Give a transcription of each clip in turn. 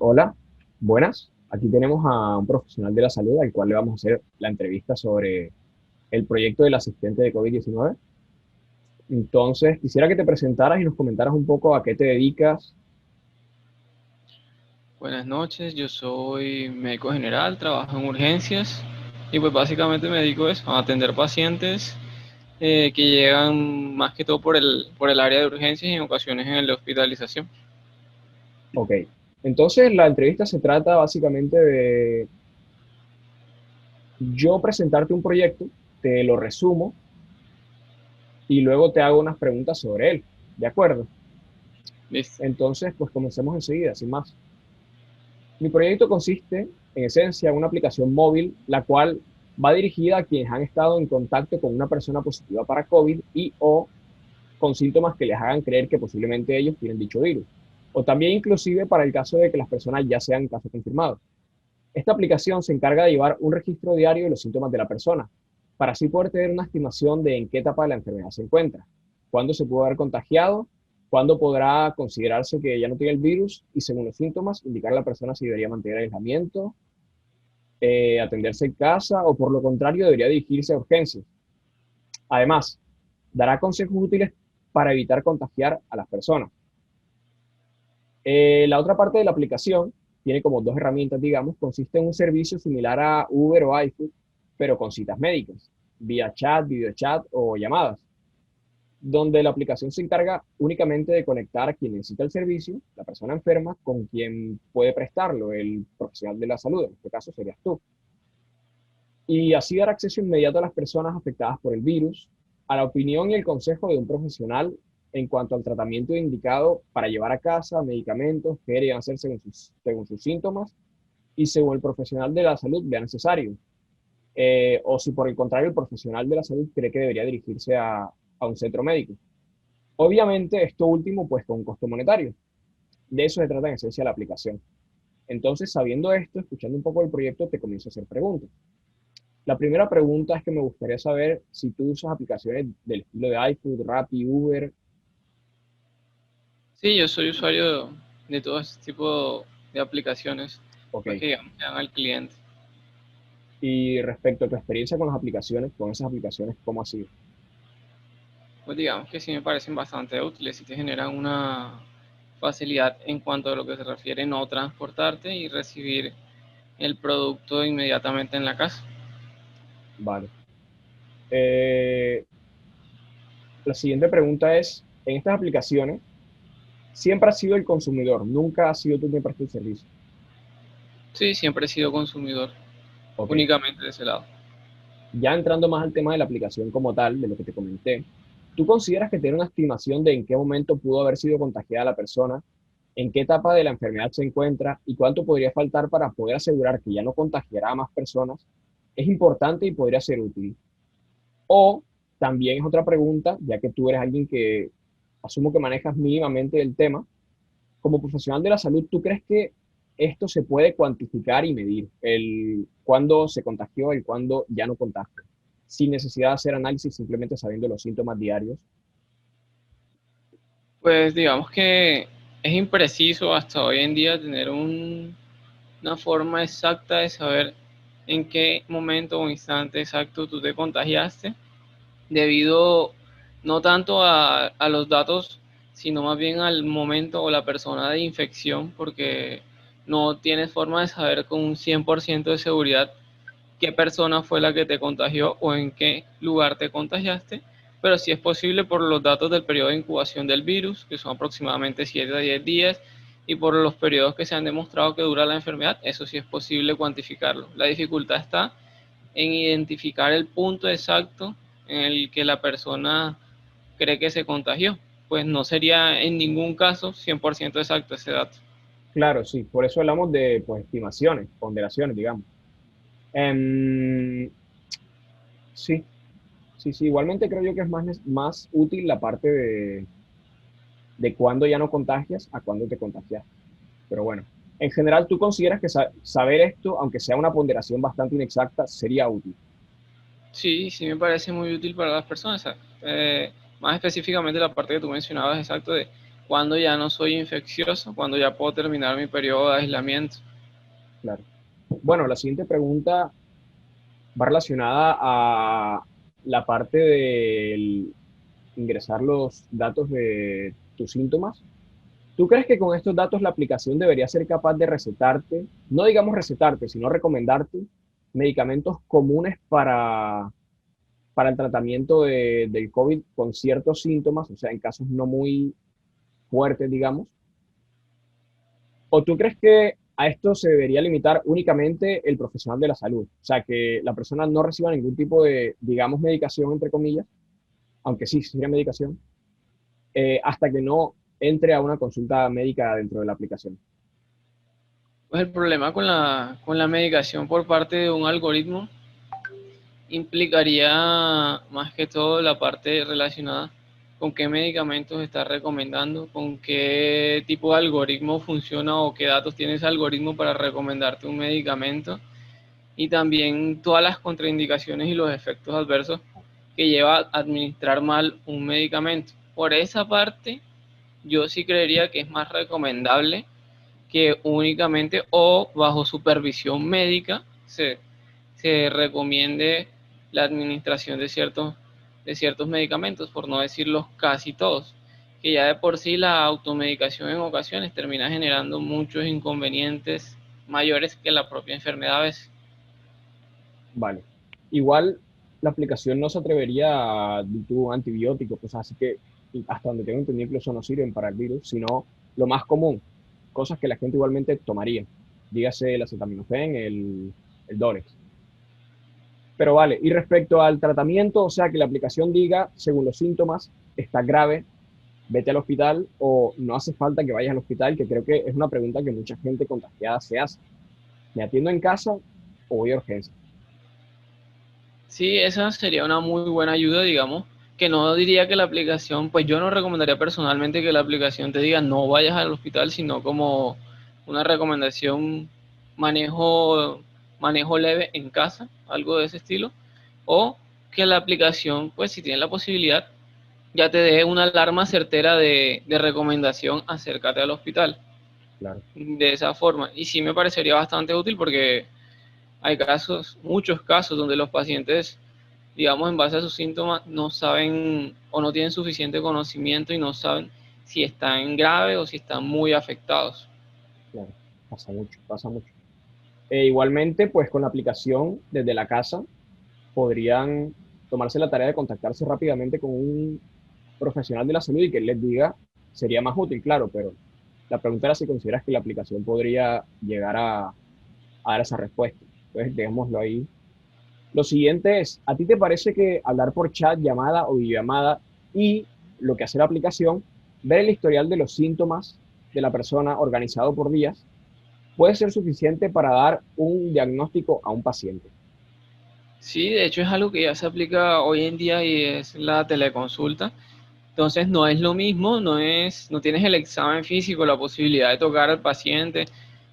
Hola, buenas. Aquí tenemos a un profesional de la salud al cual le vamos a hacer la entrevista sobre el proyecto del asistente de COVID-19. Entonces, quisiera que te presentaras y nos comentaras un poco a qué te dedicas. Buenas noches, yo soy médico general, trabajo en urgencias y pues básicamente me dedico a eso, a atender pacientes que llegan más que todo por el área de urgencias y en ocasiones en el de hospitalización. Ok. Entonces, la entrevista se trata básicamente de yo presentarte un proyecto, te lo resumo y luego te hago unas preguntas sobre él. ¿De acuerdo? Listo. Entonces, pues comencemos enseguida, sin más. Mi proyecto consiste, en esencia, en una aplicación móvil, la cual va dirigida a quienes han estado en contacto con una persona positiva para COVID y o con síntomas que les hagan creer que posiblemente ellos tienen dicho virus. O también inclusive para el caso de que las personas ya sean casos confirmados. Esta aplicación se encarga de llevar un registro diario de los síntomas de la persona, para así poder tener una estimación de en qué etapa de la enfermedad se encuentra, cuándo se pudo haber contagiado, cuándo podrá considerarse que ya no tiene el virus y según los síntomas indicar a la persona si debería mantener aislamiento, atenderse en casa o por lo contrario debería dirigirse a urgencias. Además, dará consejos útiles para evitar contagiar a las personas. La otra parte de la aplicación tiene como dos herramientas, digamos, consiste en un servicio similar a Uber o iFood, pero con citas médicas, vía chat, videochat o llamadas, donde la aplicación se encarga únicamente de conectar a quien necesita el servicio, la persona enferma, con quien puede prestarlo, el profesional de la salud, en este caso serías tú, y así dar acceso inmediato a las personas afectadas por el virus, a la opinión y el consejo de un profesional en cuanto al tratamiento indicado para llevar a casa, medicamentos que deberían hacer según sus síntomas y según el profesional de la salud vea necesario. O si por el contrario el profesional de la salud cree que debería dirigirse a un centro médico. Obviamente esto último pues con un costo monetario. De eso se trata en esencia la aplicación. Entonces, sabiendo esto, escuchando un poco el proyecto, te comienzo a hacer preguntas. La primera pregunta es que me gustaría saber si tú usas aplicaciones del estilo de iFood, Rappi, Uber. Sí, yo soy usuario de todo este tipo de aplicaciones, Ok. pues que digamos que dan al cliente. Y respecto a tu experiencia con las aplicaciones, con esas aplicaciones, ¿cómo ha sido? Pues digamos que sí me parecen bastante útiles y te generan una facilidad en cuanto a lo que se refiere a no transportarte y recibir el producto inmediatamente en la casa. Vale. Eh, la siguiente pregunta es, en estas aplicaciones, siempre has sido el consumidor, nunca has sido tú quien presta el servicio. Sí, siempre he sido consumidor, Ok. únicamente de ese lado. Ya entrando más al tema de la aplicación como tal, de lo que te comenté, ¿tú consideras que tiene una estimación de en qué momento pudo haber sido contagiada la persona, en qué etapa de la enfermedad se encuentra y cuánto podría faltar para poder asegurar que ya no contagiará a más personas? Es importante y podría ser útil. O también es otra pregunta, ya que tú eres alguien que asumo que manejas mínimamente el tema, como profesional de la salud, ¿tú crees que esto se puede cuantificar y medir? El cuándo se contagió y cuándo ya no contagió, sin necesidad de hacer análisis, simplemente sabiendo los síntomas diarios. Pues digamos que es impreciso hasta hoy en día tener una forma exacta de saber en qué momento o instante exacto tú te contagiaste, debido no tanto a los datos, sino más bien al momento o la persona de infección, porque no tienes forma de saber con un 100% de seguridad qué persona fue la que te contagió o en qué lugar te contagiaste, pero sí es posible por los datos del periodo de incubación del virus, que son aproximadamente 7 a 10 días, y por los periodos que se han demostrado que dura la enfermedad, eso sí es posible cuantificarlo. La dificultad está en identificar el punto exacto en el que la persona cree que se contagió, pues no sería en ningún caso 100% exacto ese dato. Claro, sí, por eso hablamos de pues, estimaciones, ponderaciones, digamos. Em, sí, sí, sí, igualmente creo yo que es más útil la parte de cuándo ya no contagias a cuándo te contagias. Pero bueno, en general, ¿tú consideras que saber esto, aunque sea una ponderación bastante inexacta, sería útil? Sí, sí me parece muy útil para las personas. Más específicamente la parte que tú mencionabas, exacto, de cuando ya no soy infeccioso, cuando ya puedo terminar mi periodo de aislamiento. Claro. Bueno, la siguiente pregunta va relacionada a la parte del ingresar los datos de tus síntomas. ¿Tú crees que con estos datos la aplicación debería ser capaz de recetarte, no digamos recetarte, sino recomendarte medicamentos comunes para el tratamiento del COVID con ciertos síntomas, o sea, en casos no muy fuertes, digamos? ¿O tú crees que a esto se debería limitar únicamente el profesional de la salud? O sea, que la persona no reciba ningún tipo de, digamos, medicación, entre comillas, aunque sí sería medicación, hasta que no entre a una consulta médica dentro de la aplicación. Pues el problema con la medicación por parte de un algoritmo implicaría más que todo la parte relacionada con qué medicamentos está recomendando, con qué tipo de algoritmo funciona o qué datos tiene ese algoritmo para recomendarte un medicamento y también todas las contraindicaciones y los efectos adversos que lleva a administrar mal un medicamento. Por esa parte, yo sí creería que es más recomendable que únicamente o bajo supervisión médica se recomiende la administración de ciertos medicamentos, por no decirlos casi todos, que ya de por sí la automedicación en ocasiones termina generando muchos inconvenientes mayores que la propia enfermedad a veces. Vale. Igual la aplicación no se atrevería a tu antibióticos, cosas así que y hasta donde tengo entendido incluso no sirven para el virus, sino lo más común, cosas que la gente igualmente tomaría. Dígase el acetaminofén, el Dolex. Pero vale, y respecto al tratamiento, o sea, que la aplicación diga, según los síntomas, está grave, vete al hospital o no hace falta que vayas al hospital, que creo que es una pregunta que mucha gente contagiada se hace. ¿Me atiendo en casa o voy a urgencia? Sí, esa sería una muy buena ayuda, digamos, que no diría que la aplicación, pues yo no recomendaría personalmente que la aplicación te diga no vayas al hospital, sino como una recomendación manejo, manejo leve en casa, algo de ese estilo, o que la aplicación, pues si tiene la posibilidad, ya te dé una alarma certera de recomendación, acércate al hospital, Claro. de esa forma. Y sí me parecería bastante útil porque hay casos, muchos casos donde los pacientes, digamos, en base a sus síntomas, no saben o no tienen suficiente conocimiento y no saben si están graves o si están muy afectados. Claro, pasa mucho, pasa mucho. Igualmente, pues con la aplicación desde la casa podrían tomarse la tarea de contactarse rápidamente con un profesional de la salud y que él les diga, sería más útil, claro, pero la pregunta era si consideras que la aplicación podría llegar a dar esa respuesta. Entonces, dejémoslo ahí. Lo siguiente es, ¿a ti te parece que hablar por chat, llamada o videollamada y lo que hace la aplicación, ver el historial de los síntomas de la persona organizado por días, puede ser suficiente para dar un diagnóstico a un paciente? Sí, de hecho es algo que ya se aplica hoy en día y es la teleconsulta. Entonces no es lo mismo, no tienes el examen físico, la posibilidad de tocar al paciente,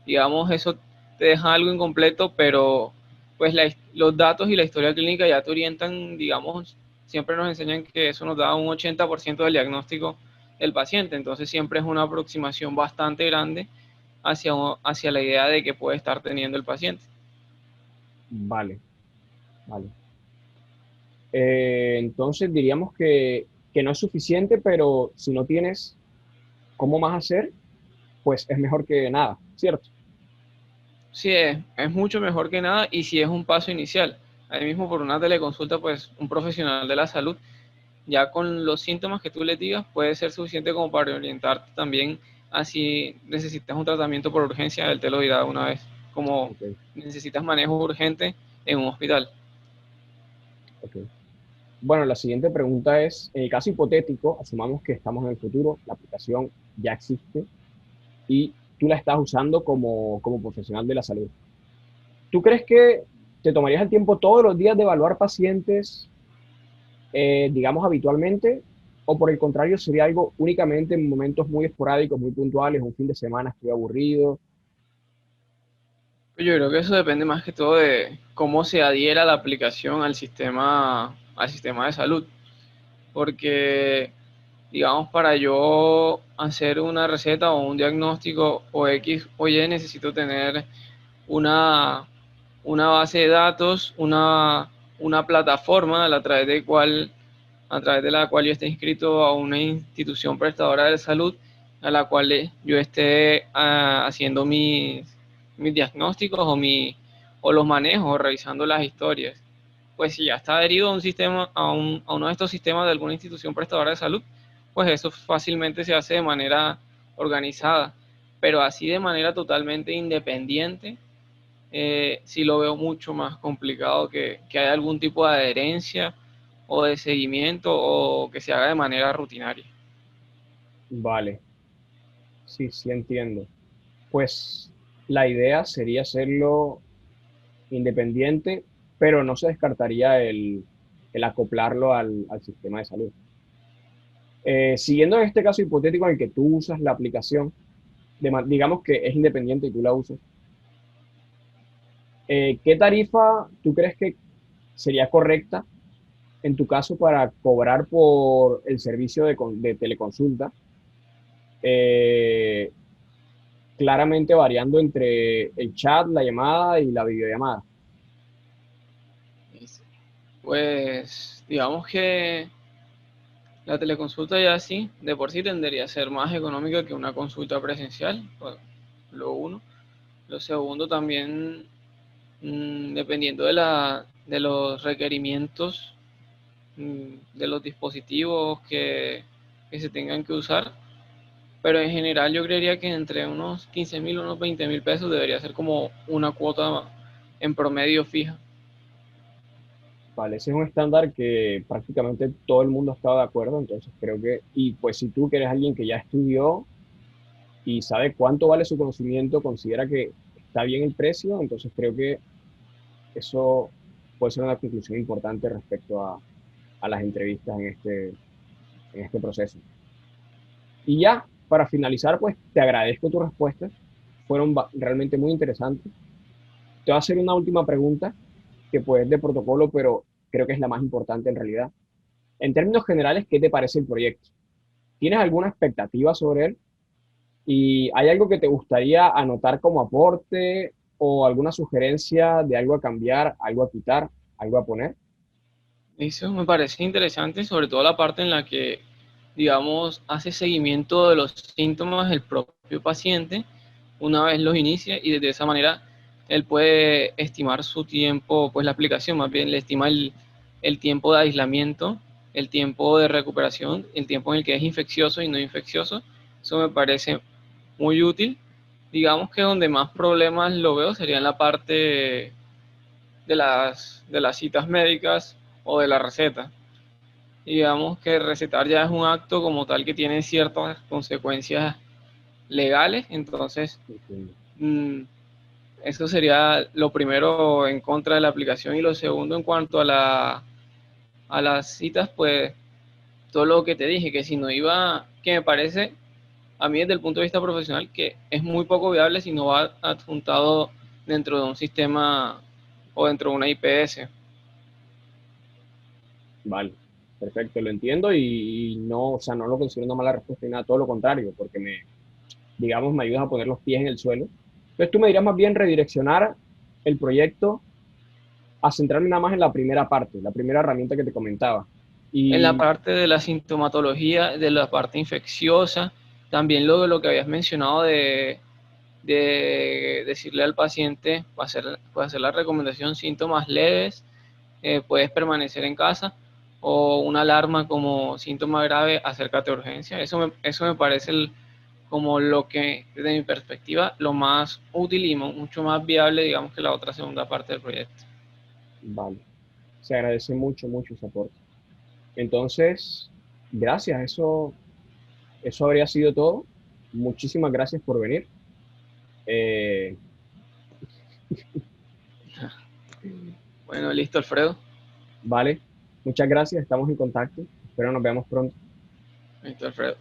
digamos, eso te deja algo incompleto, pero pues los datos y la historia clínica ya te orientan, digamos, siempre nos enseñan que eso nos da un 80% del diagnóstico del paciente, entonces siempre es una aproximación bastante grande hacia la idea de que puede estar teniendo el paciente. Vale, vale. Entonces diríamos que no es suficiente, pero si no tienes cómo más hacer, pues es mejor que nada, ¿cierto? Sí, es mucho mejor que nada y si es un paso inicial. Ahí mismo por una teleconsulta, pues un profesional de la salud, ya con los síntomas que tú le digas, puede ser suficiente como para orientarte también a si necesitas un tratamiento por urgencia, él te lo dirá una vez, como Ok, necesitas manejo urgente en un hospital. ok. Bueno, la siguiente pregunta es, en el caso hipotético, asumamos que estamos en el futuro, la aplicación ya existe y tú la estás usando como profesional de la salud. ¿Tú crees que te tomarías el tiempo todos los días de evaluar pacientes, digamos, habitualmente? ¿O por el contrario sería algo únicamente en momentos muy esporádicos, muy puntuales, un fin de semana, estoy aburrido? Yo creo que eso depende más que todo de cómo se adhiera la aplicación al sistema de salud, porque digamos, para yo hacer una receta o un diagnóstico o X o Y, necesito tener una, una base de datos, una plataforma a través de la cual yo esté inscrito a una institución prestadora de salud, a la cual yo esté haciendo mis diagnósticos o los manejos, revisando las historias. Pues si ya está adherido a un sistema, a uno de estos sistemas de alguna institución prestadora de salud, pues eso fácilmente se hace de manera organizada, pero así de manera totalmente independiente, sí lo veo mucho más complicado que haya algún tipo de adherencia o de seguimiento o que se haga de manera rutinaria. Vale, sí, sí entiendo. Pues la idea sería hacerlo independiente, pero no se descartaría el acoplarlo al sistema de salud. Siguiendo este caso hipotético en el que tú usas la aplicación, digamos que es independiente y tú la usas, ¿qué tarifa tú crees que sería correcta en tu caso para cobrar por el servicio de teleconsulta? Eh, Claramente variando entre el chat, la llamada y la videollamada. Pues digamos que la teleconsulta ya sí, de por sí tendería a ser más económica que una consulta presencial, pues, lo uno. Lo segundo también, dependiendo de los requerimientos, de los dispositivos que se tengan que usar, pero en general yo creería que entre unos 15.000 unos 20.000 pesos debería ser como una cuota en promedio fija. Vale, ese es un estándar que prácticamente todo el mundo ha estado de acuerdo, entonces creo que, y pues si tú que eres alguien que ya estudió y sabe cuánto vale su conocimiento, considera que está bien el precio, entonces creo que eso puede ser una conclusión importante respecto a las entrevistas en este proceso. Y ya, para finalizar, pues te agradezco tus respuestas, fueron realmente muy interesantes. Te voy a hacer una última pregunta, que pues es de protocolo, pero creo que es la más importante en realidad. En términos generales, ¿qué te parece el proyecto? ¿Tienes alguna expectativa sobre él? ¿Y hay algo que te gustaría anotar como aporte o alguna sugerencia de algo a cambiar, algo a quitar, algo a poner? Eso me parece interesante, sobre todo la parte en la que, digamos, hace seguimiento de los síntomas del propio paciente una vez los inicia y de esa manera él puede estimar su tiempo, pues la aplicación más bien le estima el tiempo de aislamiento, el tiempo de recuperación, el tiempo en el que es infeccioso y no infeccioso. Eso me parece muy útil. Digamos que donde más problemas lo veo sería en la parte de las citas médicas o de la receta. Digamos que recetar ya es un acto como tal que tiene ciertas consecuencias legales, entonces Entiendo. mmm, eso sería lo primero en contra de la aplicación y lo segundo en cuanto a las citas, pues todo lo que te dije, que si no iba, que me parece a mí desde el punto de vista profesional que es muy poco viable si no va adjuntado dentro de un sistema o dentro de una IPS. Vale, perfecto, lo entiendo y no, o sea, no lo considero una mala respuesta y nada, todo lo contrario, porque digamos, me ayudas a poner los pies en el suelo. Entonces tú me dirás más bien redireccionar el proyecto a centrarme nada más en la primera parte, la primera herramienta que te comentaba. En la Y parte de la sintomatología, de la parte infecciosa, también lo que habías mencionado de decirle al paciente, puede hacer la recomendación síntomas leves, puedes permanecer en casa, o una alarma como síntoma grave, acércate a urgencia. Eso me parece como lo que, desde mi perspectiva, lo más útil y mucho más viable, digamos, que la otra segunda parte del proyecto. vale, se agradece mucho, mucho ese aporte. Entonces, gracias, eso habría sido todo. Muchísimas gracias por venir. Eh, Bueno, listo, Alfredo. vale, muchas gracias, estamos en contacto. Espero nos veamos pronto. Listo, Alfredo.